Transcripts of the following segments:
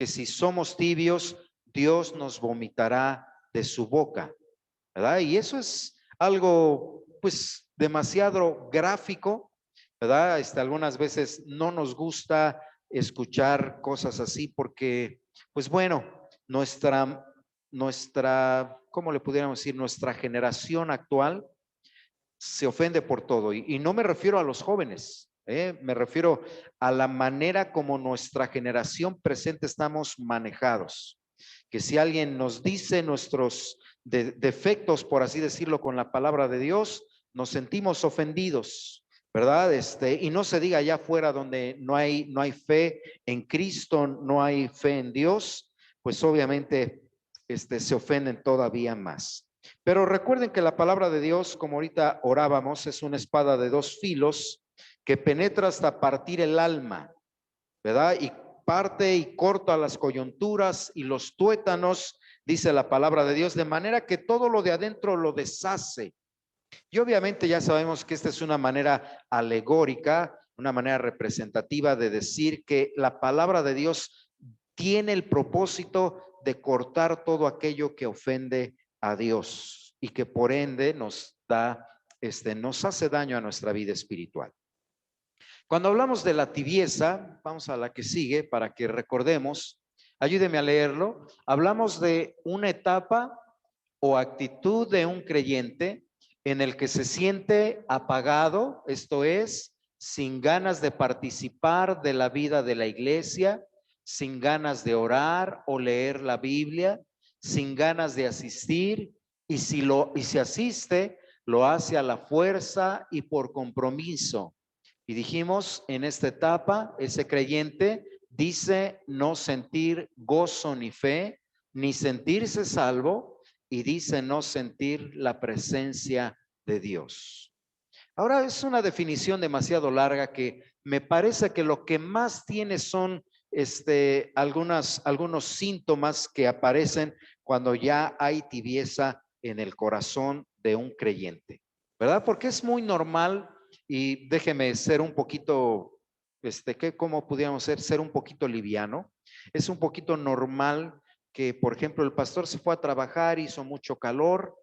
que si somos tibios, Dios nos vomitará de su boca, ¿verdad? Y eso es algo, pues, demasiado gráfico, ¿verdad? Algunas veces no nos gusta escuchar cosas así porque, pues bueno, ¿cómo le pudiéramos decir? Nuestra generación actual se ofende por todo. Y no me refiero a los jóvenes, me refiero a la manera como nuestra generación presente estamos manejados. Que si alguien nos dice nuestros defectos, por así decirlo, con la palabra de Dios, nos sentimos ofendidos, ¿verdad? Y no se diga allá afuera donde no hay fe en Cristo, no hay fe en Dios, pues obviamente se ofenden todavía más. Pero recuerden que la palabra de Dios, como ahorita orábamos, es una espada de dos filos que penetra hasta partir el alma, ¿verdad? Y parte y corta las coyunturas y los tuétanos, dice la palabra de Dios, de manera que todo lo de adentro lo deshace. Y obviamente ya sabemos que esta es una manera alegórica, una manera representativa de decir que la palabra de Dios tiene el propósito de cortar todo aquello que ofende a Dios y que por ende nos hace daño a nuestra vida espiritual. Cuando hablamos de la tibieza, vamos a la que sigue para que recordemos, ayúdeme a leerlo, hablamos de una etapa o actitud de un creyente en el que se siente apagado, esto es, sin ganas de participar de la vida de la iglesia, sin ganas de orar o leer la Biblia, sin ganas de asistir, y si asiste, lo hace a la fuerza y por compromiso. Y dijimos, en esta etapa, ese creyente dice no sentir gozo ni fe, ni sentirse salvo, y dice no sentir la presencia de Dios. Ahora es una definición demasiado larga que me parece que lo que más tiene son algunos síntomas que aparecen cuando ya hay tibieza en el corazón de un creyente, ¿verdad? Porque es muy normal, y déjeme ser un poquito, ¿cómo pudiéramos ser un poquito liviano? Es un poquito normal que, por ejemplo, el pastor se fue a trabajar, hizo mucho calor,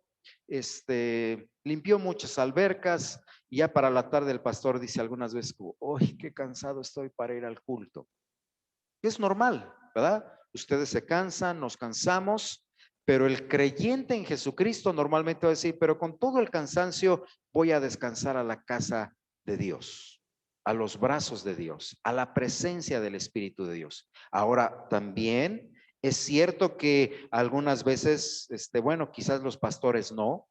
limpió muchas albercas, y ya para la tarde el pastor dice algunas veces, ¡ay, qué cansado estoy para ir al culto! Es normal, ¿verdad? Ustedes se cansan, nos cansamos, pero el creyente en Jesucristo normalmente va a decir, pero con todo el cansancio voy a descansar a la casa de Dios, a los brazos de Dios, a la presencia del Espíritu de Dios. Ahora, también es cierto que algunas veces, bueno, quizás los pastores no,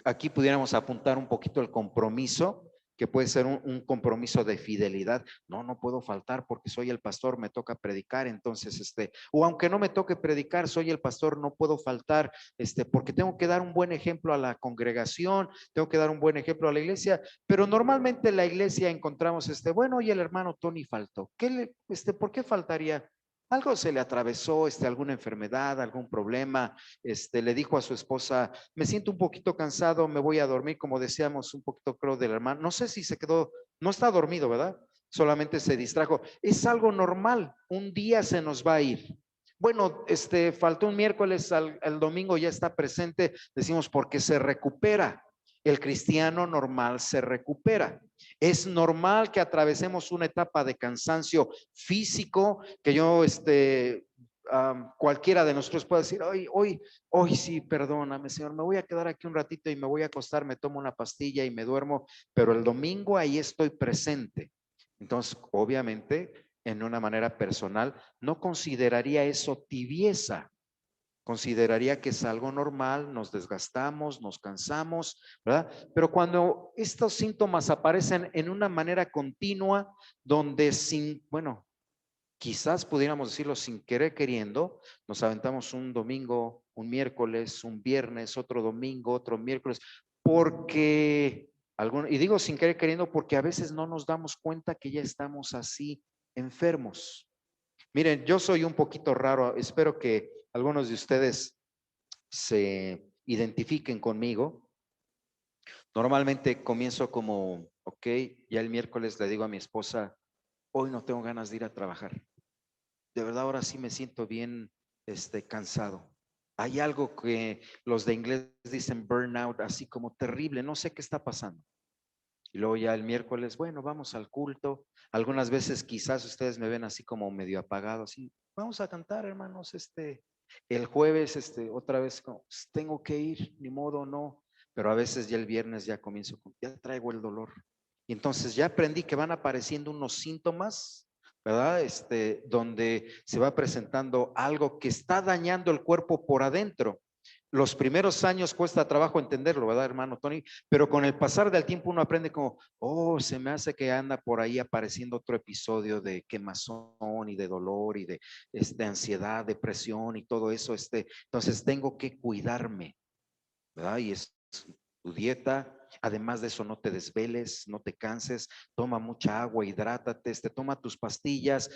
aquí pudiéramos apuntar un poquito el compromiso, que puede ser un compromiso de fidelidad. No puedo faltar porque soy el pastor, me toca predicar, entonces, o aunque no me toque predicar, soy el pastor, no puedo faltar, porque tengo que dar un buen ejemplo a la congregación, tengo que dar un buen ejemplo a la iglesia, pero normalmente en la iglesia encontramos, bueno, y el hermano Tony faltó, ¿por qué faltaría? Algo se le atravesó, alguna enfermedad, algún problema, le dijo a su esposa, me siento un poquito cansado, me voy a dormir, como decíamos un poquito creo del hermano, no sé si se quedó, no está dormido, ¿verdad? Solamente se distrajo. Es algo normal, un día se nos va a ir. Bueno, faltó un miércoles, al domingo ya está presente, decimos porque se recupera. El cristiano normal se recupera. Es normal que atravesemos una etapa de cansancio físico, que yo, cualquiera de nosotros puede decir, hoy sí, perdóname, Señor, me voy a quedar aquí un ratito y me voy a acostar, me tomo una pastilla y me duermo, pero el domingo ahí estoy presente. Entonces, obviamente, en una manera personal, no consideraría eso tibieza. Consideraría que es algo normal, nos desgastamos, nos cansamos, ¿verdad? Pero cuando estos síntomas aparecen en una manera continua, donde bueno, quizás pudiéramos decirlo sin querer queriendo, nos aventamos un domingo, un miércoles, un viernes, otro domingo, otro miércoles, porque, y digo sin querer queriendo porque a veces no nos damos cuenta que ya estamos así enfermos. Miren, yo soy un poquito raro, espero que algunos de ustedes se identifiquen conmigo. Normalmente comienzo como, ok, ya el miércoles le digo a mi esposa, hoy no tengo ganas de ir a trabajar. de verdad ahora sí me siento bien cansado. Hay algo que los de inglés dicen burnout, así como terrible, no sé qué está pasando. Y luego ya el miércoles, bueno, vamos al culto. Algunas veces quizás ustedes me ven así como medio apagado, así, vamos a cantar, hermanos, el jueves, otra vez, como, "Pues, tengo que ir, ni modo, no". Pero a veces ya el viernes ya comienzo con, ya traigo el dolor. Y entonces ya aprendí que van apareciendo unos síntomas, ¿verdad? Donde se va presentando algo que está dañando el cuerpo por adentro. Los primeros años cuesta trabajo entenderlo, ¿verdad, hermano Tony? Pero con el pasar del tiempo uno aprende como, oh, se me hace que anda por ahí apareciendo otro episodio de quemazón y de dolor y de ansiedad, depresión y todo eso. Entonces tengo que cuidarme, ¿verdad? Y es tu dieta. Además de eso, no te desveles, no te canses, toma mucha agua, hidrátate, toma tus pastillas,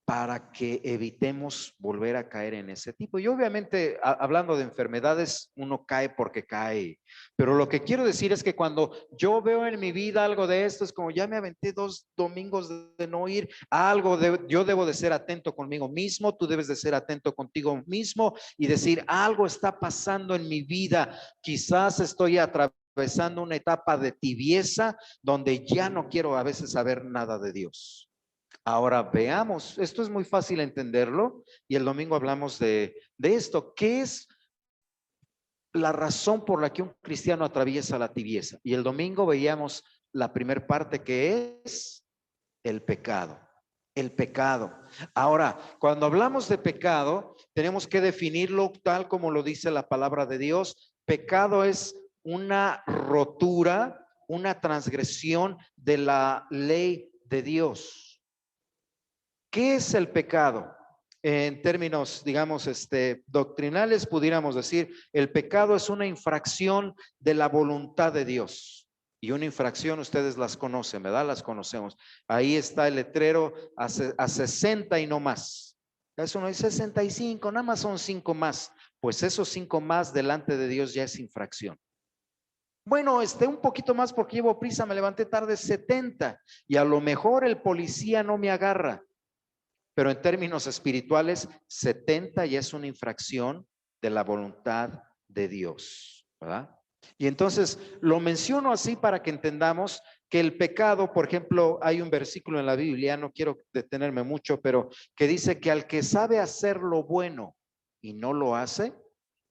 para que evitemos volver a caer en ese tipo. Y obviamente, hablando de enfermedades, uno cae porque cae. Pero lo que quiero decir es que cuando yo veo en mi vida algo de esto, es como ya me aventé 2 domingos de no ir a algo, yo debo de ser atento conmigo mismo, tú debes de ser atento contigo mismo y decir, algo está pasando en mi vida, quizás estoy atravesando una etapa de tibieza donde ya no quiero a veces saber nada de Dios. Ahora veamos, esto es muy fácil entenderlo y el domingo hablamos de esto. ¿Qué es la razón por la que un cristiano atraviesa la tibieza? Y el domingo veíamos la primera parte, que es el pecado. El pecado. Ahora, cuando hablamos de pecado, tenemos que definirlo tal como lo dice la palabra de Dios. Pecado es una rotura, una transgresión de la ley de Dios. ¿Qué es el pecado? En términos, digamos, doctrinales, pudiéramos decir, el pecado es una infracción de la voluntad de Dios. Y una infracción, ustedes las conocen, ¿verdad? Las conocemos. Ahí está el letrero a 60 y no más. Eso no es 65, nada más son 5 más. Pues esos 5 más delante de Dios ya es infracción. Bueno, un poquito más porque llevo prisa, me levanté tarde, 70. Y a lo mejor el policía no me agarra. Pero en términos espirituales, 70 ya es una infracción de la voluntad de Dios, ¿verdad? Y entonces lo menciono así para que entendamos que el pecado, por ejemplo, hay un versículo en la Biblia, no quiero detenerme mucho, pero que dice que al que sabe hacer lo bueno y no lo hace,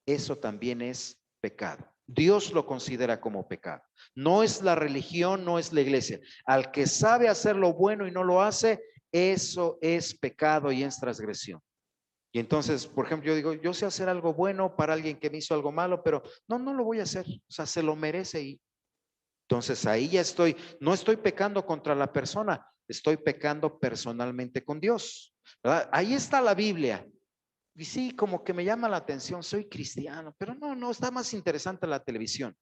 eso también es pecado. Dios lo considera como pecado. No es la religión, no es la iglesia. Al que sabe hacer lo bueno y no lo hace, eso es pecado y es transgresión. Y entonces, por ejemplo, yo digo, yo sé hacer algo bueno para alguien que me hizo algo malo, pero no lo voy a hacer. O sea, se lo merece y entonces ahí ya no estoy pecando contra la persona, estoy pecando personalmente con Dios, ¿verdad? Ahí está la Biblia. Y sí, como que me llama la atención, soy cristiano, pero no, está más interesante la televisión.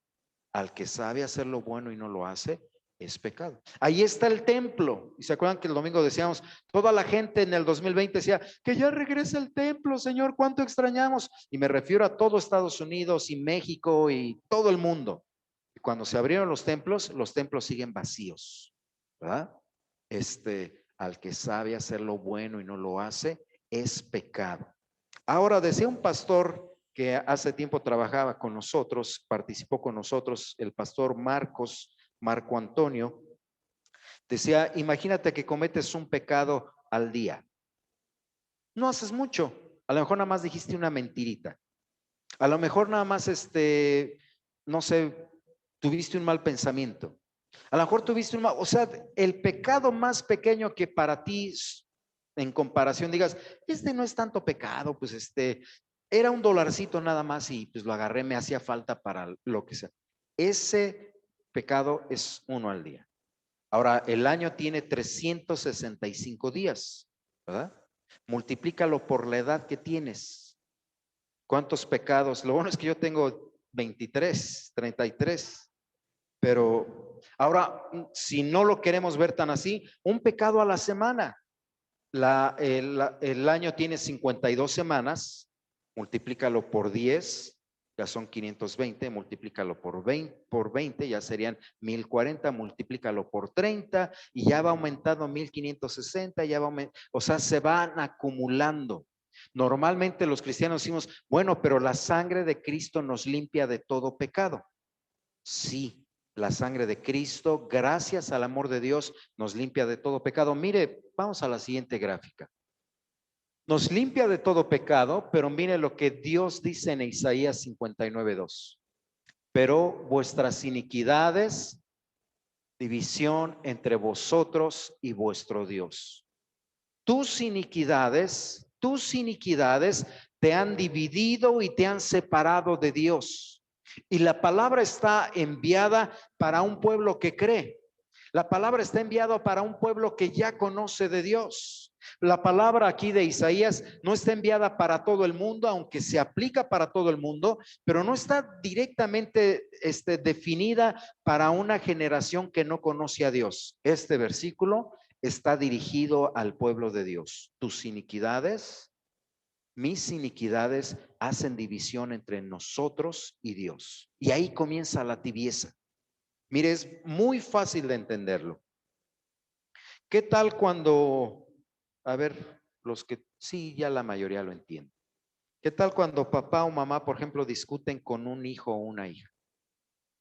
Al que sabe hacer lo bueno y no lo hace, es pecado. Ahí está el templo. Y se acuerdan que el domingo decíamos, toda la gente en el 2020 decía, que ya regrese el templo, Señor, cuánto extrañamos. Y me refiero a todo Estados Unidos y México y todo el mundo. Y cuando se abrieron los templos siguen vacíos, ¿verdad? Al que sabe hacer lo bueno y no lo hace, es pecado. Ahora, decía un pastor que hace tiempo trabajaba con nosotros, participó con nosotros, el pastor Marco Antonio, decía, imagínate que cometes un pecado al día. No haces mucho, a lo mejor nada más dijiste una mentirita. A lo mejor nada más, no sé, tuviste un mal pensamiento. A lo mejor tuviste o sea, el pecado más pequeño que para ti, en comparación, digas, no es tanto pecado, pues era un dolarcito nada más y pues lo agarré, me hacía falta para lo que sea. Ese pecado es uno al día. Ahora, el año tiene 365 días, ¿verdad? Multiplícalo por la edad que tienes. ¿Cuántos pecados? Lo bueno es que yo tengo 23, 33. Pero ahora, si no lo queremos ver tan así, un pecado a la semana. El año tiene 52 semanas, multiplícalo por 10, ya son 520, multiplícalo por 20, ya serían 1040, multiplícalo por 30 y ya va aumentando 1560, ya va o sea, se van acumulando. Normalmente los cristianos decimos, bueno, pero la sangre de Cristo nos limpia de todo pecado. Sí, la sangre de Cristo, gracias al amor de Dios, nos limpia de todo pecado. Mire, vamos a la siguiente gráfica. Nos limpia de todo pecado, pero mire lo que Dios dice en Isaías 59:2. Pero vuestras iniquidades, división entre vosotros y vuestro Dios. Tus iniquidades te han dividido y te han separado de Dios. Y la palabra está enviada para un pueblo que cree. La palabra está enviada para un pueblo que ya conoce de Dios. La palabra aquí de Isaías no está enviada para todo el mundo, aunque se aplica para todo el mundo, pero no está directamente definida para una generación que no conoce a Dios. Este versículo está dirigido al pueblo de Dios. Tus iniquidades, mis iniquidades hacen división entre nosotros y Dios. Y ahí comienza la tibieza. Mire, es muy fácil de entenderlo. ¿Qué tal cuando, a ver, los que sí, ya la mayoría lo entienden? ¿Qué tal cuando papá o mamá, por ejemplo, discuten con un hijo o una hija?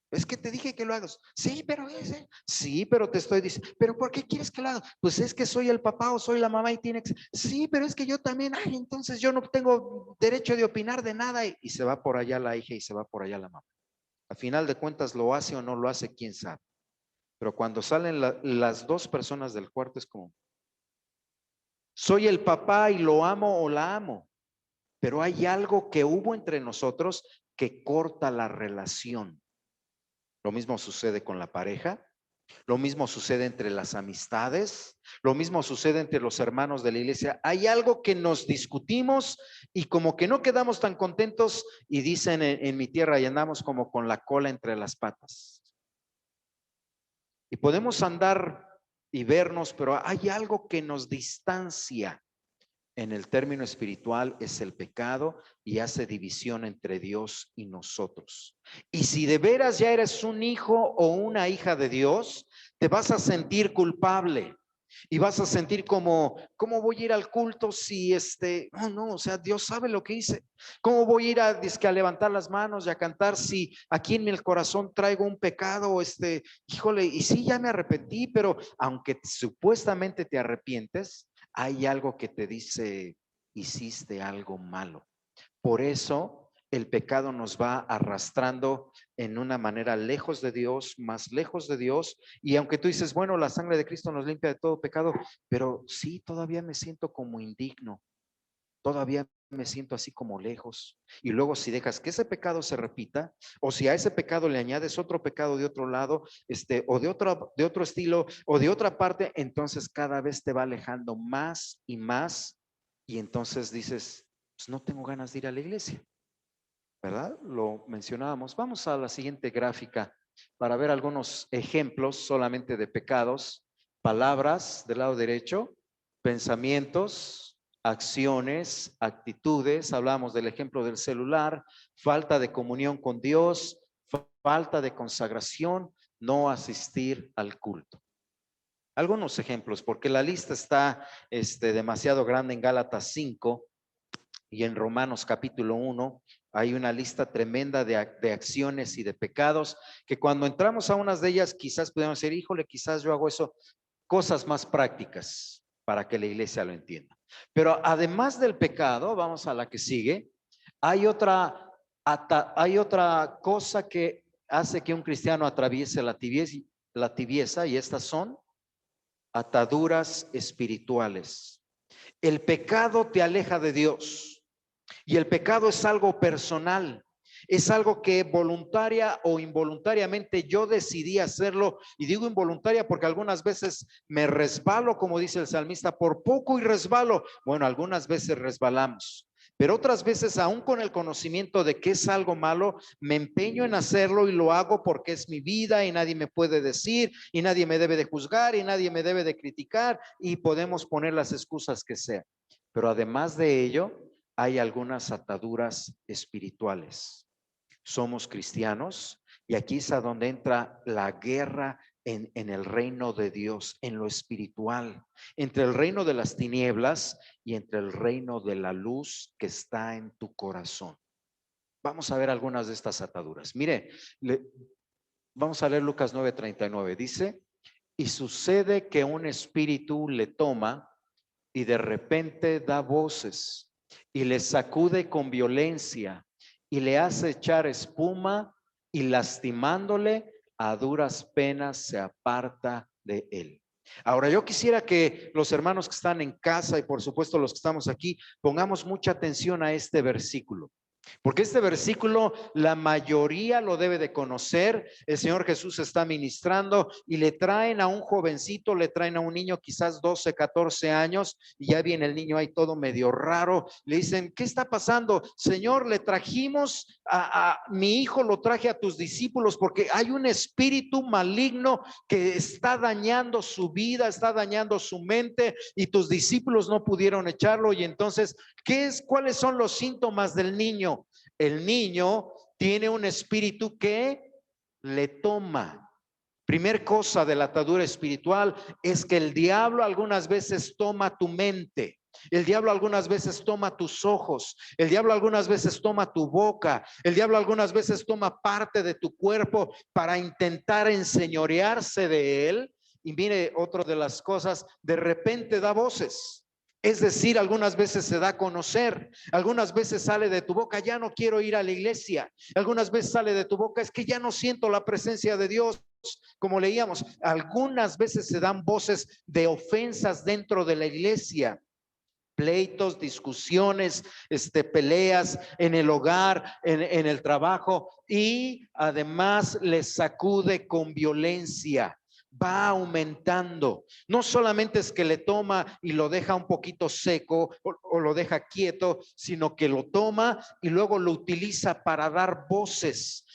Es que te dije que lo hagas. Sí, pero ese. Sí, pero te estoy diciendo. ¿Pero por qué quieres que lo haga? Pues es que soy el papá o soy la mamá y tiene que. Sí, pero es que yo también. Ay, entonces yo no tengo derecho de opinar de nada. Y se va por allá la hija y se va por allá la mamá. A final de cuentas, lo hace o no lo hace, quién sabe. Pero cuando salen las dos personas del cuarto es como, soy el papá y lo amo o la amo. Pero hay algo que hubo entre nosotros que corta la relación. Lo mismo sucede con la pareja, lo mismo sucede entre las amistades, lo mismo sucede entre los hermanos de la iglesia. Hay algo que nos discutimos y como que no quedamos tan contentos y dicen en mi tierra y andamos como con la cola entre las patas. Y podemos andar y vernos, pero hay algo que nos distancia. En el término espiritual es el pecado y hace división entre Dios y nosotros. Y si de veras ya eres un hijo o una hija de Dios, te vas a sentir culpable y vas a sentir como, ¿cómo voy a ir al culto si no, o sea, Dios sabe lo que hice? ¿Cómo voy a ir a levantar las manos y a cantar si aquí en mi corazón traigo un pecado? Híjole, y sí, ya me arrepentí, pero aunque supuestamente te arrepientes, hay algo que te dice, hiciste algo malo. Por eso el pecado nos va arrastrando en una manera lejos de Dios, más lejos de Dios. Y aunque tú dices, bueno, la sangre de Cristo nos limpia de todo pecado, pero sí, todavía me siento como indigno. Todavía me siento así como lejos. Y luego si dejas que ese pecado se repita, o si a ese pecado le añades otro pecado de otro lado, o de otro estilo, o de otra parte, entonces cada vez te va alejando más y más. Y entonces dices, pues no tengo ganas de ir a la iglesia, ¿verdad? Lo mencionábamos. Vamos a la siguiente gráfica para ver algunos ejemplos solamente de pecados. Palabras del lado derecho, pensamientos, acciones, actitudes. Hablamos del ejemplo del celular, falta de comunión con Dios, falta de consagración, no asistir al culto. Algunos ejemplos, porque la lista está demasiado grande en Gálatas 5 y en Romanos capítulo 1. Hay una lista tremenda de acciones y de pecados que cuando entramos a unas de ellas quizás podemos decir, híjole, quizás yo hago eso, cosas más prácticas para que la iglesia lo entienda. Pero además del pecado, vamos a la que sigue, hay otra cosa que hace que un cristiano atraviese la tibieza y estas son ataduras espirituales. El pecado te aleja de Dios y el pecado es algo personal. Es algo que voluntaria o involuntariamente yo decidí hacerlo, y digo involuntaria porque algunas veces me resbalo, como dice el salmista, por poco y resbalo. Bueno, algunas veces resbalamos, pero otras veces aún con el conocimiento de que es algo malo, me empeño en hacerlo y lo hago porque es mi vida y nadie me puede decir y nadie me debe de juzgar y nadie me debe de criticar y podemos poner las excusas que sean. Pero además de ello, hay algunas ataduras espirituales. somos cristianos, y aquí es a donde entra la guerra en el reino de Dios, en lo espiritual, entre el reino de las tinieblas y entre el reino de la luz que está en tu corazón. Vamos a ver algunas de estas ataduras. Mire, vamos a leer Lucas 9:39. Dice, y sucede que un espíritu le toma y de repente da voces y le sacude con violencia y le hace echar espuma y lastimándole a duras penas se aparta de él. Ahora yo quisiera que los hermanos que están en casa y por supuesto los que estamos aquí pongamos mucha atención a este versículo. Porque este versículo la mayoría lo debe de conocer. El Señor Jesús está ministrando y le traen a un jovencito, le traen a un niño quizás 12, 14 años y ya viene el niño ahí todo medio raro. Le dicen, ¿qué está pasando? Señor, le trajimos a mi hijo, lo traje a tus discípulos porque hay un espíritu maligno que está dañando su vida, está dañando su mente y tus discípulos no pudieron echarlo. Y entonces, ¿cuáles son los síntomas del niño? El niño tiene un espíritu que le toma. Primer cosa de la atadura espiritual es que el diablo algunas veces toma tu mente. El diablo algunas veces toma tus ojos, el diablo algunas veces toma tu boca, el diablo algunas veces toma parte de tu cuerpo para intentar enseñorearse de él. Y mire, otra de las cosas, de repente da voces. Es decir, algunas veces se da a conocer, algunas veces sale de tu boca, ya no quiero ir a la iglesia, algunas veces sale de tu boca, es que ya no siento la presencia de Dios. Como leíamos, algunas veces se dan voces de ofensas dentro de la iglesia, pleitos, discusiones, peleas en el hogar, en el trabajo, y además les sacude con violencia. Va aumentando. No solamente es que le toma y lo deja un poquito seco o lo deja quieto, sino que lo toma y luego lo utiliza para dar voces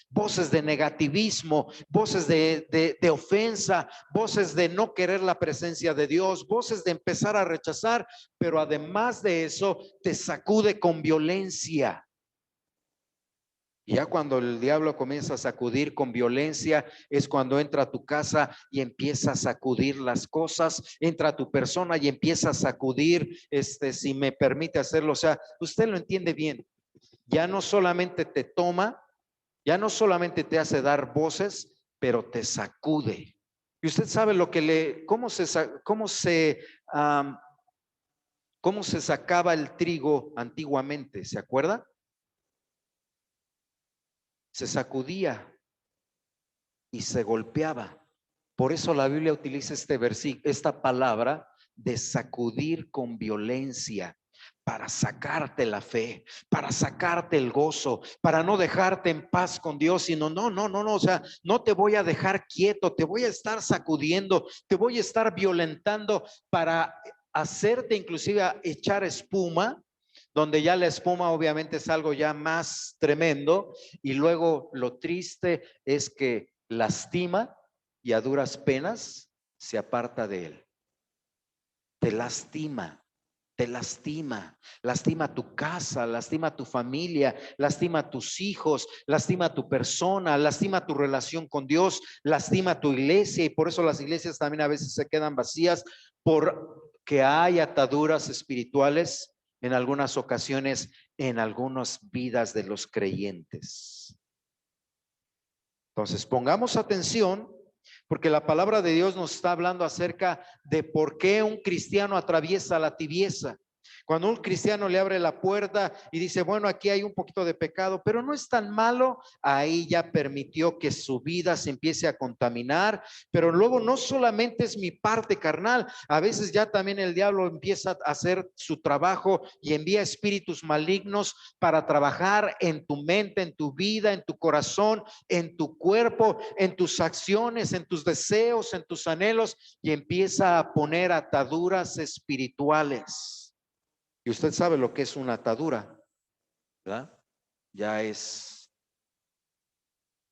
de negativismo, voces de ofensa, voces de no querer la presencia de Dios, voces de empezar a rechazar, pero además de eso te sacude con violencia. Y ya cuando el diablo comienza a sacudir con violencia, es cuando entra a tu casa y empieza a sacudir las cosas, entra a tu persona y empieza a sacudir, si me permite hacerlo, o sea, usted lo entiende bien, ya no solamente te toma, ya no solamente te hace dar voces, pero te sacude. Y usted sabe lo que cómo se sacaba el trigo antiguamente, ¿se acuerda? Se sacudía y se golpeaba. Por eso la Biblia utiliza esta palabra de sacudir con violencia, para sacarte la fe, para sacarte el gozo, para no dejarte en paz con Dios, sino no, o sea, no te voy a dejar quieto, te voy a estar sacudiendo, te voy a estar violentando para hacerte inclusive echar espuma, donde ya la espuma obviamente es algo ya más tremendo, y luego lo triste es que lastima y a duras penas se aparta de él. Te lastima, lastima tu casa, lastima tu familia, lastima tus hijos, lastima tu persona, lastima tu relación con Dios, lastima tu iglesia, y por eso las iglesias también a veces se quedan vacías, porque hay ataduras espirituales en algunas ocasiones en algunas vidas de los creyentes. Entonces, pongamos atención, porque la palabra de Dios nos está hablando acerca de por qué un cristiano atraviesa la tibieza. Cuando un cristiano le abre la puerta y dice, bueno, aquí hay un poquito de pecado, pero no es tan malo, ahí ya permitió que su vida se empiece a contaminar. Pero luego no solamente es mi parte carnal, a veces ya también el diablo empieza a hacer su trabajo y envía espíritus malignos para trabajar en tu mente, en tu vida, en tu corazón, en tu cuerpo, en tus acciones, en tus deseos, en tus anhelos, y empieza a poner ataduras espirituales. Y usted sabe lo que es una atadura, ¿verdad? Ya es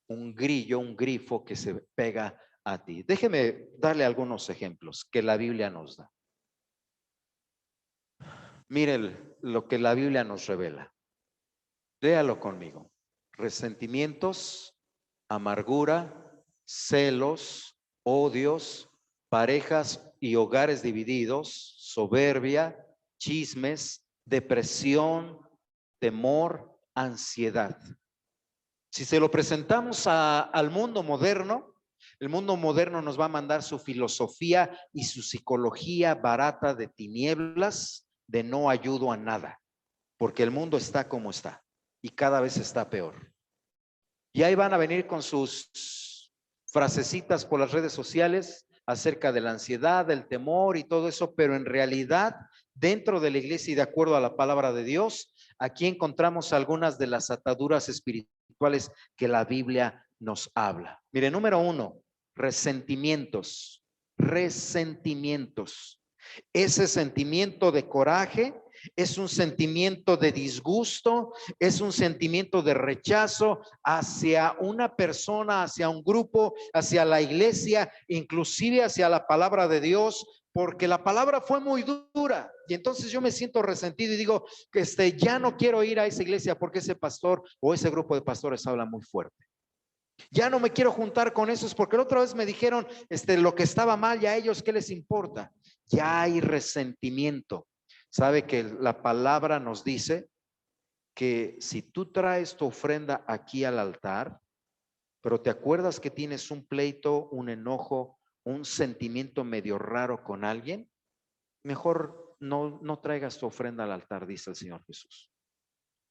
un grillo, un grifo que se pega a ti. Déjeme darle algunos ejemplos que la Biblia nos da. Mire lo que la Biblia nos revela. Léalo conmigo. resentimientos, amargura, celos, odios, parejas y hogares divididos, soberbia, chismes, depresión, temor, ansiedad. Si se lo presentamos al mundo moderno, el mundo moderno nos va a mandar su filosofía y su psicología barata de tinieblas, de no ayudo a nada, porque el mundo está como está y cada vez está peor. Y ahí van a venir con sus frasecitas por las redes sociales acerca de la ansiedad, del temor y todo eso, pero en realidad, dentro de la iglesia y de acuerdo a la palabra de Dios, aquí encontramos algunas de las ataduras espirituales que la Biblia nos habla. Mire, número 1, resentimientos. Resentimientos. Ese sentimiento de coraje es un sentimiento de disgusto, es un sentimiento de rechazo hacia una persona, hacia un grupo, hacia la iglesia, inclusive hacia la palabra de Dios, porque la palabra fue muy dura y entonces yo me siento resentido y digo que ya no quiero ir a esa iglesia porque ese pastor o ese grupo de pastores habla muy fuerte. Ya no me quiero juntar con esos porque la otra vez me dijeron lo que estaba mal y a ellos qué les importa. Ya hay resentimiento. Sabe que la palabra nos dice que si tú traes tu ofrenda aquí al altar, pero te acuerdas que tienes un pleito, un enojo, un sentimiento medio raro con alguien, mejor no traigas tu ofrenda al altar, dice el Señor Jesús.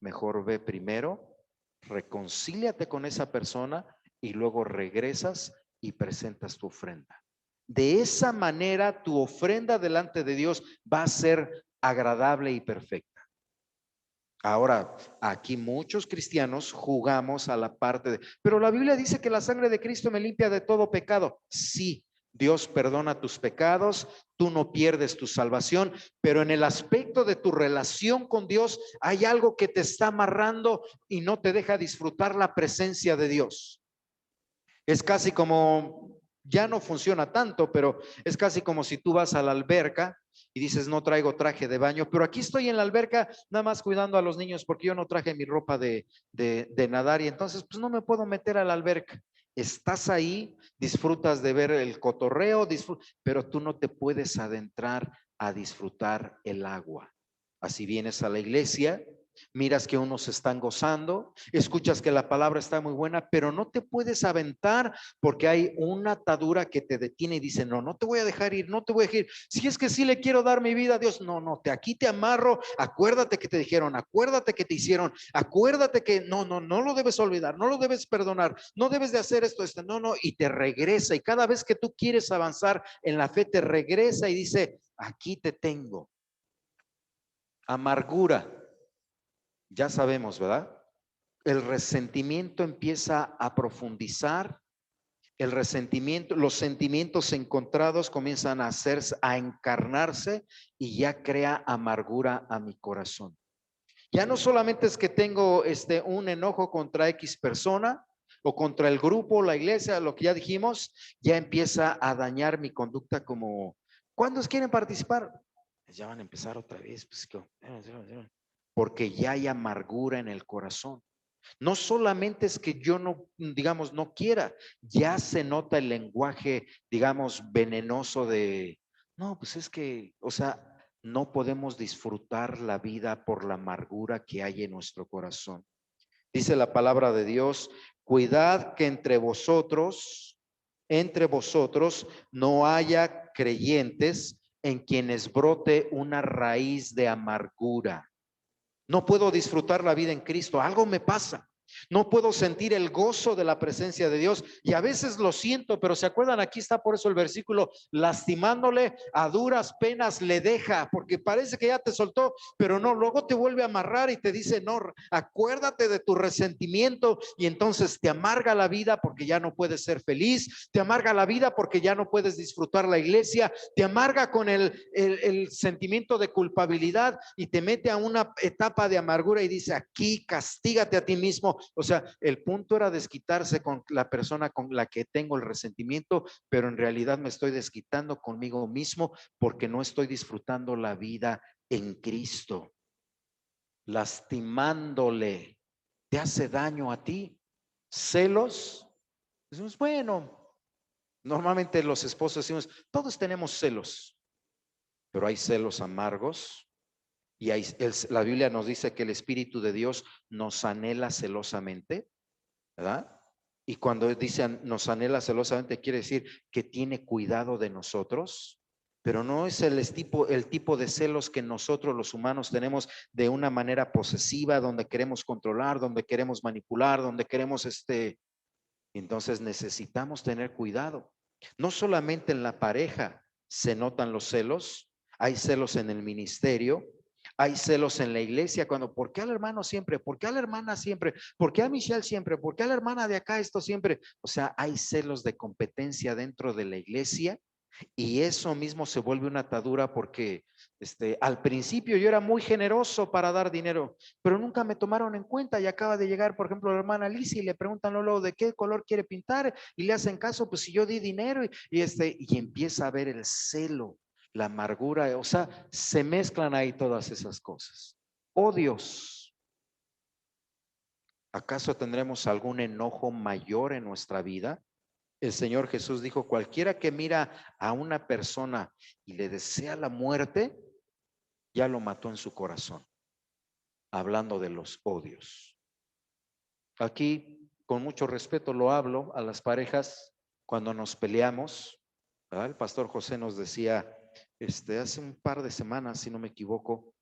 Mejor ve primero, reconcíliate con esa persona y luego regresas y presentas tu ofrenda. De esa manera tu ofrenda delante de Dios va a ser agradable y perfecta. Ahora, aquí muchos cristianos jugamos a la parte de, pero la Biblia dice que la sangre de Cristo me limpia de todo pecado. Sí, Dios perdona tus pecados, tú no pierdes tu salvación, pero en el aspecto de tu relación con Dios hay algo que te está amarrando y no te deja disfrutar la presencia de Dios. Es casi como, ya no funciona tanto, pero es casi como si tú vas a la alberca y dices, no traigo traje de baño, pero aquí estoy en la alberca nada más cuidando a los niños porque yo no traje mi ropa de nadar y entonces pues no me puedo meter a la alberca. Estás ahí, disfrutas de ver el cotorreo, pero tú no te puedes adentrar a disfrutar el agua. Así vienes a la iglesia, miras que unos están gozando, escuchas que la palabra está muy buena, pero no te puedes aventar porque hay una atadura que te detiene y dice, no te voy a dejar ir, no te voy a dejar ir. Si es que sí le quiero dar mi vida a Dios, no, aquí te amarro, acuérdate que te dijeron, acuérdate que te hicieron, acuérdate que no lo debes olvidar, no lo debes perdonar, no debes de hacer esto, no, y te regresa. Y cada vez que tú quieres avanzar en la fe, te regresa y dice, aquí te tengo. Amargura. Ya sabemos, ¿verdad? El resentimiento empieza a profundizar, el resentimiento, los sentimientos encontrados comienzan a hacerse, a encarnarse y ya crea amargura a mi corazón. Ya no solamente es que tengo un enojo contra X persona o contra el grupo, la iglesia, lo que ya dijimos, ya empieza a dañar mi conducta como, ¿cuántos quieren participar? Pues ya van a empezar otra vez, pues, porque ya hay amargura en el corazón. No solamente es que yo no, digamos, no quiera, ya se nota el lenguaje, digamos, venenoso de, no, pues es que, o sea, no podemos disfrutar la vida por la amargura que hay en nuestro corazón. Dice la palabra de Dios, cuidad que entre vosotros no haya creyentes en quienes brote una raíz de amargura. No puedo disfrutar la vida en Cristo, algo me pasa. No puedo sentir el gozo de la presencia de Dios y a veces lo siento, pero se acuerdan, aquí está por eso el versículo, lastimándole a duras penas le deja, porque parece que ya te soltó, pero no, luego te vuelve a amarrar y te dice, no, acuérdate de tu resentimiento y entonces te amarga la vida porque ya no puedes ser feliz, te amarga la vida porque ya no puedes disfrutar la iglesia, te amarga con el sentimiento de culpabilidad y te mete a una etapa de amargura y dice, aquí castígate a ti mismo. O sea, el punto era desquitarse con la persona con la que tengo el resentimiento, pero en realidad me estoy desquitando conmigo mismo porque no estoy disfrutando la vida en Cristo, lastimándole. te hace daño a ti. Celos, decimos, bueno, normalmente los esposos decimos, todos tenemos celos, pero hay celos amargos y la Biblia nos dice que el Espíritu de Dios nos anhela celosamente, ¿verdad? Y cuando dicen nos anhela celosamente, quiere decir que tiene cuidado de nosotros, pero no es el tipo de celos que nosotros los humanos tenemos de una manera posesiva, donde queremos controlar, donde queremos manipular, donde queremos entonces necesitamos tener cuidado. No solamente en la pareja se notan los celos, hay celos en el ministerio, hay celos en la iglesia, ¿por qué al hermano siempre? ¿Por qué a la hermana siempre? ¿Por qué a Michelle siempre? ¿Por qué a la hermana de acá esto siempre? O sea, hay celos de competencia dentro de la iglesia y eso mismo se vuelve una atadura porque al principio yo era muy generoso para dar dinero, pero nunca me tomaron en cuenta y acaba de llegar, por ejemplo, la hermana Alicia y le preguntan luego de qué color quiere pintar y le hacen caso, pues si yo di dinero y empieza a ver el celo, la amargura, o sea, se mezclan ahí todas esas cosas. Odios. ¿Acaso tendremos algún enojo mayor en nuestra vida? El Señor Jesús dijo, cualquiera que mira a una persona y le desea la muerte, ya lo mató en su corazón, hablando de los odios. Aquí, con mucho respeto, lo hablo a las parejas cuando nos peleamos, ¿verdad? El pastor José nos decía, hace un par de semanas, si no me equivoco,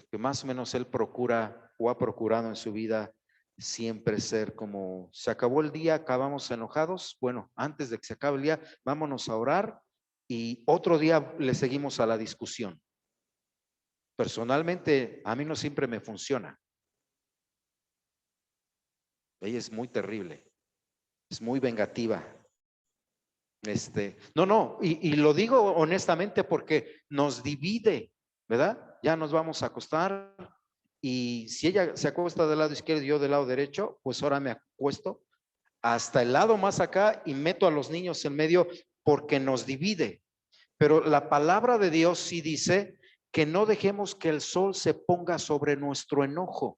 que más o menos él procura o ha procurado en su vida siempre ser como, se acabó el día, acabamos enojados, bueno, antes de que se acabe el día, vámonos a orar y otro día le seguimos a la discusión. Personalmente, a mí no siempre me funciona. Ella es muy terrible, es muy vengativa. No, y lo digo honestamente porque nos divide, ¿verdad? Ya nos vamos a acostar y si ella se acuesta del lado izquierdo y yo del lado derecho, pues ahora me acuesto hasta el lado más acá y meto a los niños en medio porque nos divide. Pero la palabra de Dios sí dice que no dejemos que el sol se ponga sobre nuestro enojo.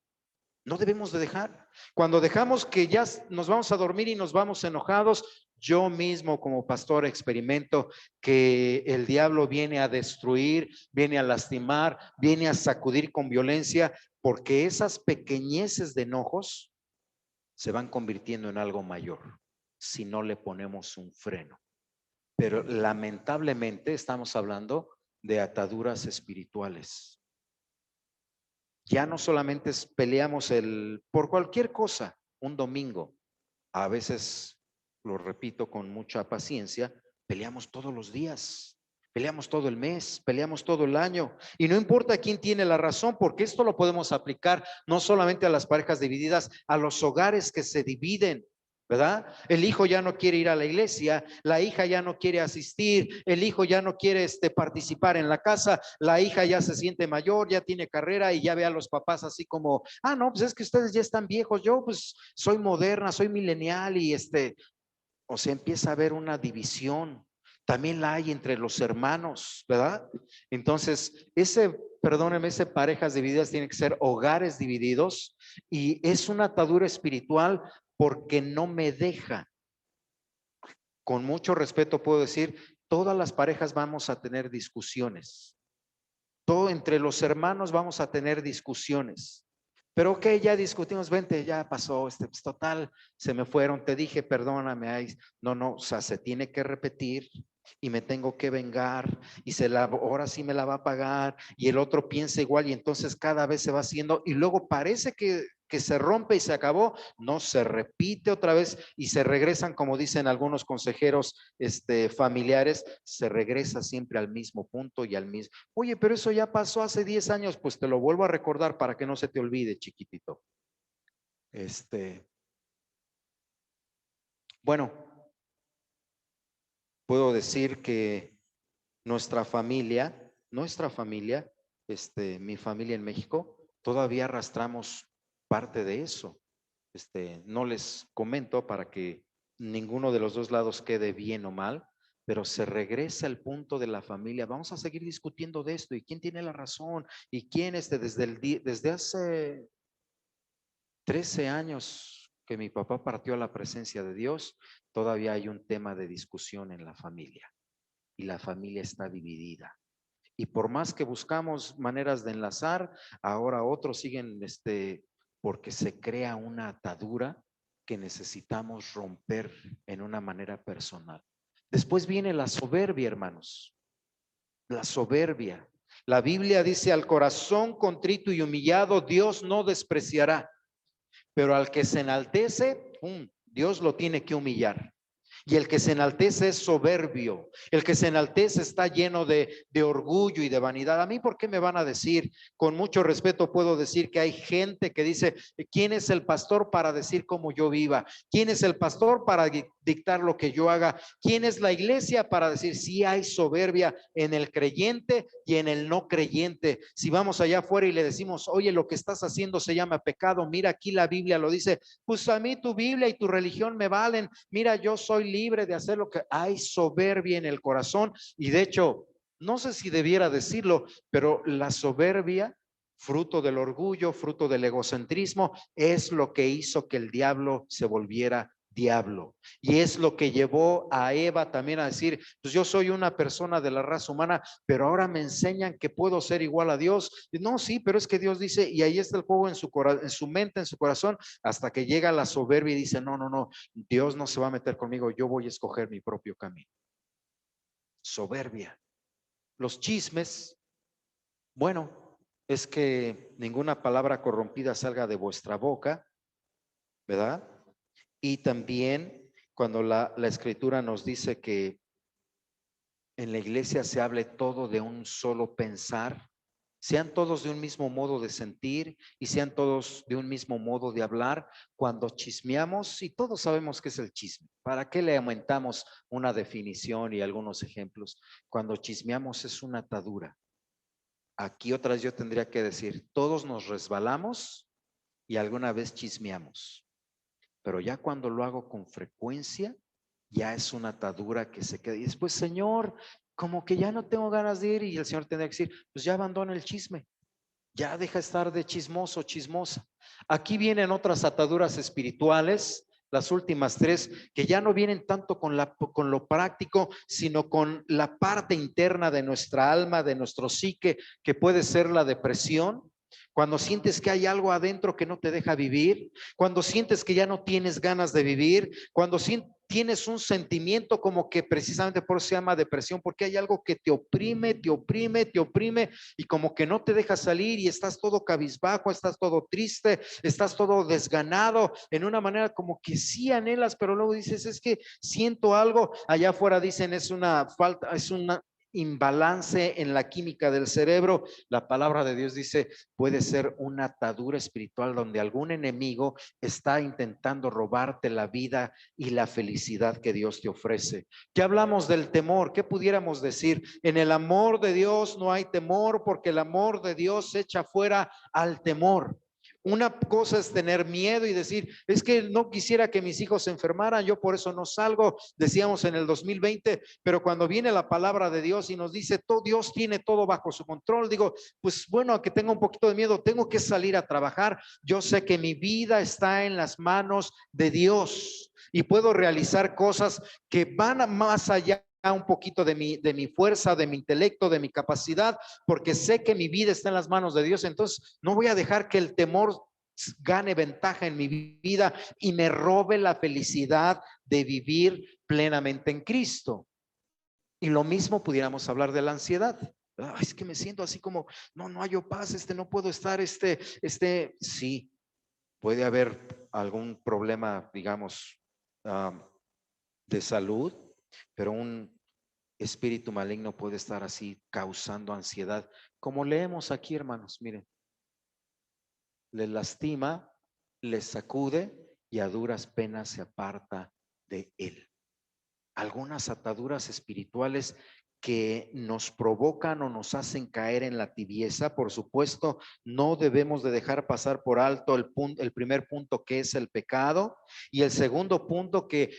No debemos de dejar. Cuando dejamos que ya nos vamos a dormir y nos vamos enojados, yo mismo como pastor experimento que el diablo viene a destruir, viene a lastimar, viene a sacudir con violencia, porque esas pequeñeces de enojos se van convirtiendo en algo mayor si no le ponemos un freno. Pero lamentablemente estamos hablando de ataduras espirituales. Ya no solamente peleamos por cualquier cosa, un domingo, a veces, lo repito con mucha paciencia, peleamos todos los días, peleamos todo el mes, peleamos todo el año, y no importa quién tiene la razón, porque esto lo podemos aplicar no solamente a las parejas divididas, a los hogares que se dividen. ¿Verdad? El hijo ya no quiere ir a la iglesia, la hija ya no quiere asistir, el hijo ya no quiere participar en la casa, la hija ya se siente mayor, ya tiene carrera y ya ve a los papás así como, no, pues es que ustedes ya están viejos, yo pues soy moderna, soy milenial y o sea, empieza a haber una división. También la hay entre los hermanos, ¿verdad? Entonces, perdónenme, parejas divididas tienen que ser hogares divididos y es una atadura espiritual porque no me deja. Con mucho respeto puedo decir, todas las parejas vamos a tener discusiones. Todo entre los hermanos vamos a tener discusiones. Pero ok, ya discutimos, vente, ya pasó, pues total, se me fueron, te dije, perdóname, no, o sea, se tiene que repetir y me tengo que vengar y ahora sí me la va a pagar y el otro piensa igual y entonces cada vez se va haciendo y luego parece que se rompe y se acabó, no, se repite otra vez y se regresan, como dicen algunos consejeros familiares, se regresa siempre al mismo punto y al mismo. Oye, pero eso ya pasó hace 10 años, pues te lo vuelvo a recordar para que no se te olvide, chiquitito. Bueno, puedo decir que nuestra familia, mi familia en México, todavía arrastramos parte de eso. No les comento para que ninguno de los dos lados quede bien o mal, pero se regresa al punto de la familia. Vamos a seguir discutiendo de esto y quién tiene la razón y quién desde hace 13 años que mi papá partió a la presencia de Dios, todavía hay un tema de discusión en la familia y la familia está dividida. Y por más que buscamos maneras de enlazar, ahora otros siguen porque se crea una atadura que necesitamos romper en una manera personal. Después viene la soberbia, hermanos. La soberbia. La Biblia dice: al corazón contrito y humillado Dios no despreciará, pero al que se enaltece, Dios lo tiene que humillar. Y el que se enaltece es soberbio. El que se enaltece está lleno de orgullo y de vanidad. A mí, ¿por qué me van a decir? Con mucho respeto puedo decir que hay gente que dice: ¿quién es el pastor para decir cómo yo viva? ¿Quién es el pastor para dictar lo que yo haga? ¿Quién es la iglesia para decir? Si hay soberbia en el creyente y en el no creyente. Si vamos allá afuera y le decimos: oye, lo que estás haciendo se llama pecado, mira, aquí la Biblia lo dice, pues a mí tu Biblia y tu religión me valen, mira, yo soy libre de hacer lo que hay. Soberbia en el corazón. Y de hecho, no sé si debiera decirlo, pero la soberbia, fruto del orgullo, fruto del egocentrismo, es lo que hizo que el diablo se volviera diablo. Y es lo que llevó a Eva también a decir: pues yo soy una persona de la raza humana, pero ahora me enseñan que puedo ser igual a Dios. Y no, sí, pero es que Dios dice, y ahí está el juego en su mente, en su corazón, hasta que llega la soberbia y dice: no, no, no, Dios no se va a meter conmigo, yo voy a escoger mi propio camino. Soberbia. Los chismes, bueno, es que ninguna palabra corrompida salga de vuestra boca, ¿verdad? Y también cuando la escritura nos dice que en la iglesia se hable todo de un solo pensar, sean todos de un mismo modo de sentir y sean todos de un mismo modo de hablar. Cuando chismeamos, y todos sabemos qué es el chisme, ¿para qué le aumentamos una definición y algunos ejemplos? Cuando chismeamos es una atadura. Aquí otra vez yo tendría que decir: todos nos resbalamos y alguna vez chismeamos, pero ya cuando lo hago con frecuencia, ya es una atadura que se queda. Y después: Señor, como que ya no tengo ganas de ir. Y el Señor tendría que decir: pues ya abandona el chisme, ya deja estar de chismoso, chismosa. Aquí vienen otras ataduras espirituales, las últimas tres, que ya no vienen tanto con lo práctico, sino con la parte interna de nuestra alma, de nuestro psique, que puede ser la depresión. Cuando sientes que hay algo adentro que no te deja vivir, cuando sientes que ya no tienes ganas de vivir, cuando tienes un sentimiento como que precisamente por eso se llama depresión, porque hay algo que te oprime, te oprime, te oprime y como que no te deja salir y estás todo cabizbajo, estás todo triste, estás todo desganado, en una manera como que sí anhelas, pero luego dices: es que siento algo. Allá afuera dicen: es una falta, es una imbalance en la química del cerebro. La palabra de Dios dice: puede ser una atadura espiritual donde algún enemigo está intentando robarte la vida y la felicidad que Dios te ofrece. Ya hablamos del temor. ¿Qué pudiéramos decir? En el amor de Dios no hay temor, porque el amor de Dios echa fuera al temor. Una cosa es tener miedo y decir: es que no quisiera que mis hijos se enfermaran, yo por eso no salgo, decíamos en el 2020, pero cuando viene la palabra de Dios y nos dice: todo, Dios tiene todo bajo su control, digo: pues bueno, aunque tenga un poquito de miedo, tengo que salir a trabajar. Yo sé que mi vida está en las manos de Dios y puedo realizar cosas que van más allá un poquito de mi fuerza, de mi intelecto, de mi capacidad, porque sé que mi vida está en las manos de Dios. Entonces no voy a dejar que el temor gane ventaja en mi vida y me robe la felicidad de vivir plenamente en Cristo. Y lo mismo pudiéramos hablar de la ansiedad. Ay, es que me siento así como, no hallo paz, no puedo estar, sí, puede haber algún problema, digamos, de salud, pero un espíritu maligno puede estar así causando ansiedad, como leemos aquí, hermanos. Miren, les lastima, les sacude y a duras penas se aparta de él. Algunas ataduras espirituales que nos provocan o nos hacen caer en la tibieza. Por supuesto, no debemos de dejar pasar por alto el primer punto, que es el pecado, y el segundo punto que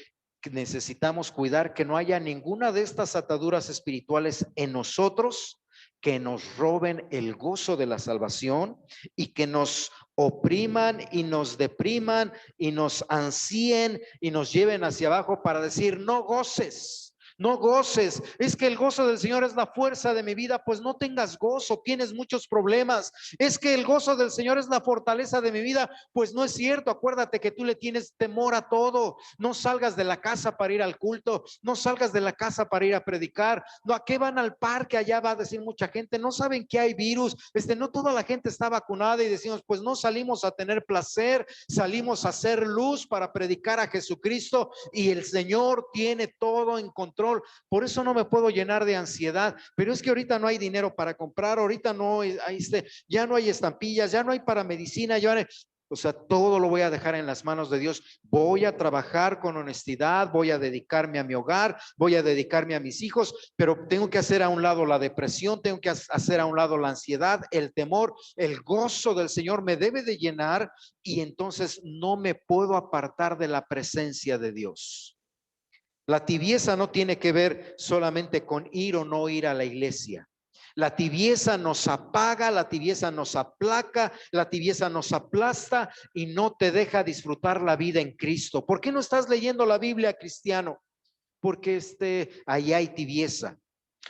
necesitamos cuidar: que no haya ninguna de estas ataduras espirituales en nosotros que nos roben el gozo de la salvación y que nos opriman y nos depriman y nos ansíen y nos lleven hacia abajo para decir, no goces. No goces, es que el gozo del Señor es la fuerza de mi vida. Pues no tengas gozo, tienes muchos problemas. Es que el gozo del Señor es la fortaleza de mi vida. Pues no es cierto, acuérdate que tú le tienes temor a todo. No salgas de la casa para ir al culto, no salgas de la casa para ir a predicar. No, ¿a qué van al parque? Allá va a decir mucha gente, no saben que hay virus, no toda la gente está vacunada y decimos, pues no salimos a tener placer, salimos a hacer luz para predicar a Jesucristo y el Señor tiene todo en control. Por eso no me puedo llenar de ansiedad, pero es que ahorita no hay dinero para comprar, ahorita no hay, ya no hay estampillas, ya no hay para medicina, ya no hay, o sea, todo lo voy a dejar en las manos de Dios. Voy a trabajar con honestidad, voy a dedicarme a mi hogar, voy a dedicarme a mis hijos, pero tengo que hacer a un lado la depresión, tengo que hacer a un lado la ansiedad, el temor. El gozo del Señor me debe de llenar y entonces no me puedo apartar de la presencia de Dios. La tibieza no tiene que ver solamente con ir o no ir a la iglesia. La tibieza nos apaga, la tibieza nos aplaca, la tibieza nos aplasta y no te deja disfrutar la vida en Cristo. ¿Por qué no estás leyendo la Biblia, cristiano? Porque ahí hay tibieza.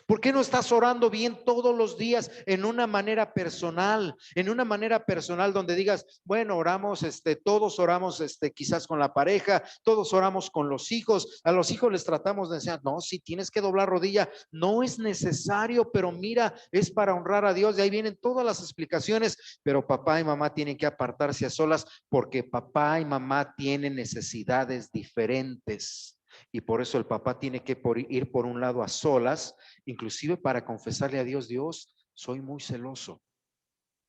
¿Por qué no estás orando bien todos los días en una manera personal? En una manera personal donde digas, bueno, oramos, todos oramos, quizás con la pareja, todos oramos con los hijos. A los hijos les tratamos de enseñar, no, si tienes que doblar rodilla, no es necesario, pero mira, es para honrar a Dios. De ahí vienen todas las explicaciones, pero papá y mamá tienen que apartarse a solas porque papá y mamá tienen necesidades diferentes. Y por eso el papá tiene que ir por un lado a solas, inclusive para confesarle a Dios, Dios, soy muy celoso.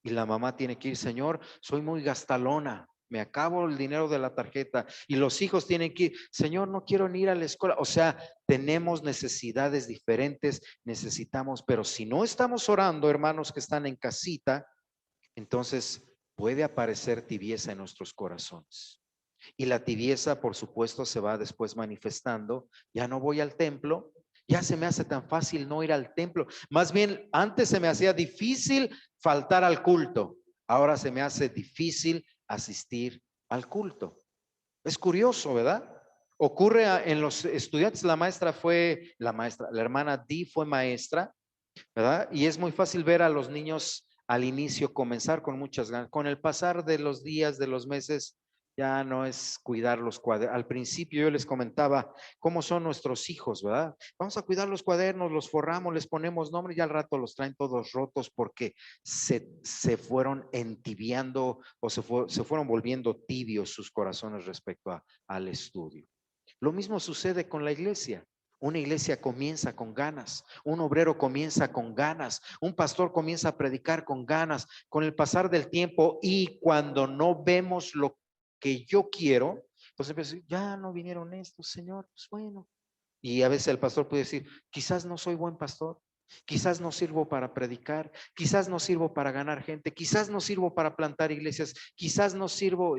Y la mamá tiene que ir, Señor, soy muy gastalona, me acabo el dinero de la tarjeta. Y los hijos tienen que ir, Señor, no quiero ni ir a la escuela. O sea, tenemos necesidades diferentes, necesitamos, pero si no estamos orando, hermanos que están en casita, entonces puede aparecer tibieza en nuestros corazones. Y la tibieza, por supuesto, se va después manifestando. Ya no voy al templo, ya se me hace tan fácil no ir al templo. Más bien, antes se me hacía difícil faltar al culto. Ahora se me hace difícil asistir al culto. Es curioso, ¿verdad? Ocurre en los estudiantes. La hermana Di fue maestra, ¿verdad? Y es muy fácil ver a los niños al inicio comenzar con muchas ganas. Con el pasar de los días, de los meses, ya no es cuidar los cuadernos. Al principio yo les comentaba cómo son nuestros hijos, ¿verdad? Vamos a cuidar los cuadernos, los forramos, les ponemos nombre y al rato los traen todos rotos porque se fueron entibiando o se fueron volviendo tibios sus corazones respecto al estudio. Lo mismo sucede con la iglesia. Una iglesia comienza con ganas, un obrero comienza con ganas, un pastor comienza a predicar con ganas. Con el pasar del tiempo y cuando no vemos lo que yo quiero, entonces ya no vinieron estos, Señor, pues bueno. Y a veces el pastor puede decir, quizás no soy buen pastor, quizás no sirvo para predicar, quizás no sirvo para ganar gente, quizás no sirvo para plantar iglesias, quizás no sirvo,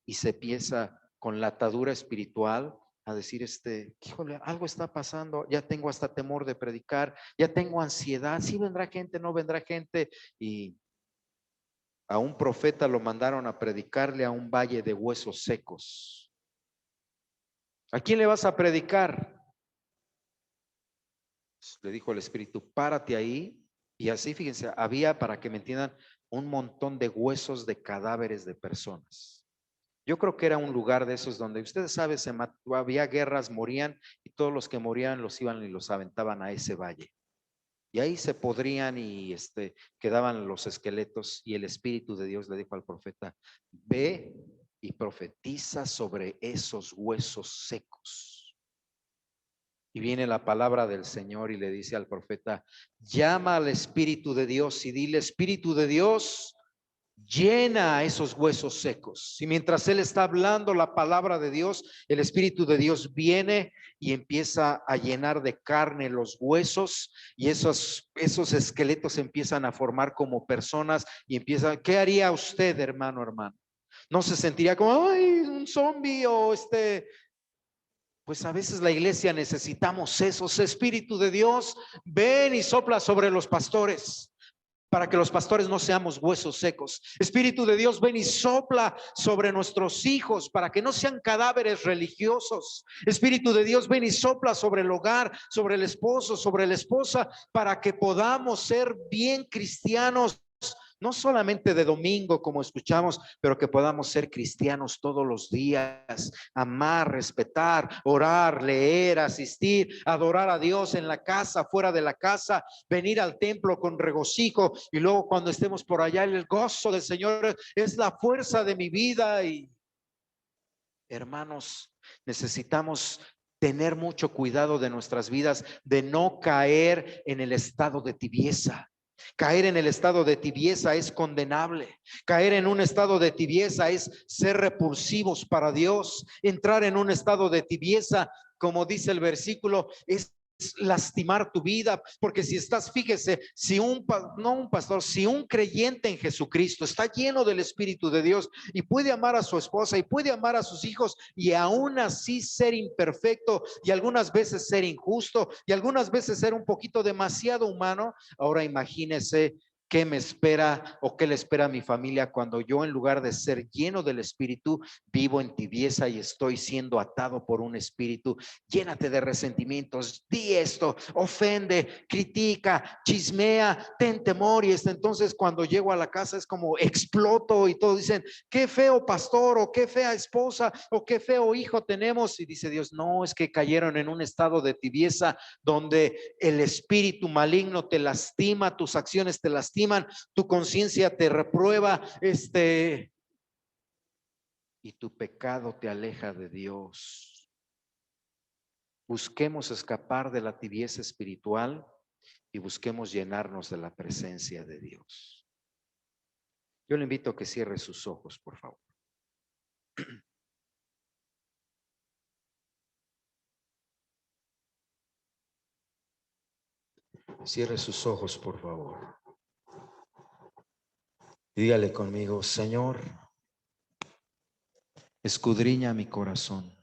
y se empieza con la atadura espiritual a decir, híjole, algo está pasando, ya tengo hasta temor de predicar, ya tengo ansiedad, sí vendrá gente, no vendrá gente. Y a un profeta lo mandaron a predicarle a un valle de huesos secos. ¿A quién le vas a predicar? Le dijo el Espíritu, párate ahí. Y así, fíjense, había, para que me entiendan, un montón de huesos de cadáveres de personas. Yo creo que era un lugar de esos donde ustedes saben, había guerras, morían y todos los que morían los iban y los aventaban a ese valle. Y ahí se podrían y quedaban los esqueletos. Y el Espíritu de Dios le dijo al profeta, ve y profetiza sobre esos huesos secos. Y viene la palabra del Señor y le dice al profeta, llama al Espíritu de Dios y dile, Espíritu de Dios, llena a esos huesos secos. Y mientras él está hablando la palabra de Dios, el Espíritu de Dios viene y empieza a llenar de carne los huesos y esos esqueletos empiezan a formar como personas y empiezan, ¿qué haría usted, hermano? ¿No se sentiría como, ay, un zombie o Pues a veces la iglesia necesitamos esos. Espíritu de Dios, ven y sopla sobre los pastores. para que los pastores no seamos huesos secos. Espíritu de Dios, ven y sopla sobre nuestros hijos para que no sean cadáveres religiosos. Espíritu de Dios, ven y sopla sobre el hogar, sobre el esposo, sobre la esposa, para que podamos ser bien cristianos, no solamente de domingo como escuchamos, pero que podamos ser cristianos todos los días, amar, respetar, orar, leer, asistir, adorar a Dios en la casa, fuera de la casa, venir al templo con regocijo, y luego cuando estemos por allá, el gozo del Señor es la fuerza de mi vida. Y hermanos, necesitamos tener mucho cuidado de nuestras vidas, de no caer en el estado de tibieza. Caer en el estado de tibieza es condenable. Caer en un estado de tibieza es ser repulsivos para Dios. Entrar en un estado de tibieza, como dice el versículo, es lastimar tu vida, porque si estás, fíjese, si un pastor, si un creyente en Jesucristo está lleno del Espíritu de Dios y puede amar a su esposa y puede amar a sus hijos y aún así ser imperfecto y algunas veces ser injusto y algunas veces ser un poquito demasiado humano, ahora imagínese qué me espera o qué le espera a mi familia cuando yo, en lugar de ser lleno del Espíritu, vivo en tibieza y estoy siendo atado por un espíritu. Llénate de resentimientos, di esto, ofende, critica, chismea, ten temor. Y entonces cuando llego a la casa es como exploto y todos dicen, qué feo pastor, o qué fea esposa, o qué feo hijo tenemos. Y dice Dios, no, es que cayeron en un estado de tibieza donde el espíritu maligno te lastima, tus acciones te lastiman, tu conciencia te reprueba, y tu pecado te aleja de Dios. Busquemos escapar de la tibieza espiritual y busquemos llenarnos de la presencia de Dios. Yo le invito a que cierre sus ojos, por favor. Cierre sus ojos, por favor. Dígale conmigo, Señor, escudriña mi corazón.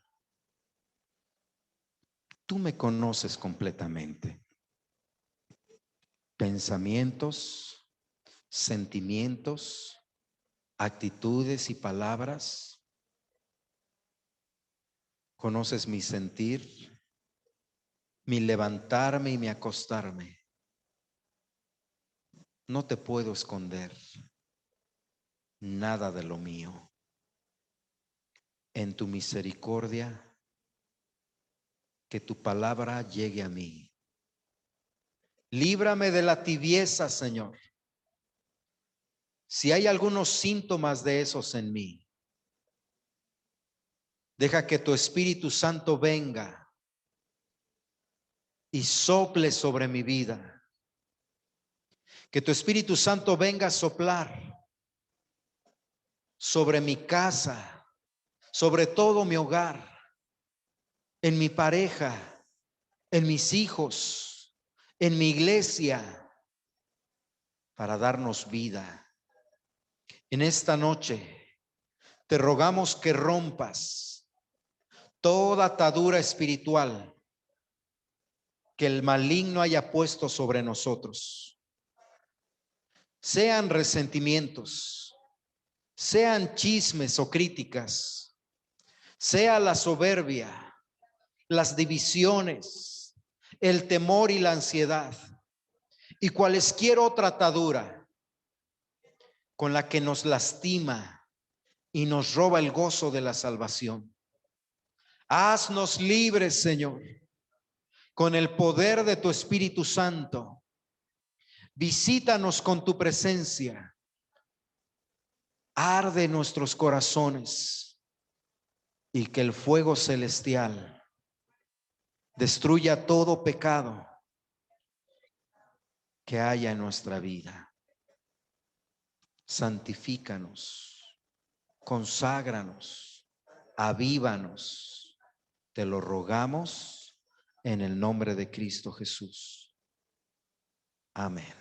Tú me conoces completamente. Pensamientos, sentimientos, actitudes y palabras. Conoces mi sentir, mi levantarme y mi acostarme. No te puedo esconder nada de lo mío. En tu misericordia, que tu palabra llegue a mí. Líbrame de la tibieza, Señor. Si hay algunos síntomas de esos en mí, deja que tu Espíritu Santo venga y sople sobre mi vida. Que tu Espíritu Santo venga a soplar sobre mi casa, sobre todo mi hogar, en mi pareja, en mis hijos, en mi iglesia, para darnos vida. En esta noche te rogamos que rompas toda atadura espiritual que el maligno haya puesto sobre nosotros. Sean resentimientos, sean chismes o críticas, sea la soberbia, las divisiones, el temor y la ansiedad y cualesquier otra atadura con la que nos lastima y nos roba el gozo de la salvación. Haznos libres, Señor, con el poder de tu Espíritu Santo. Visítanos con tu presencia. Arde nuestros corazones y que el fuego celestial destruya todo pecado que haya en nuestra vida. Santifícanos, conságranos, avívanos. Te lo rogamos en el nombre de Cristo Jesús. Amén.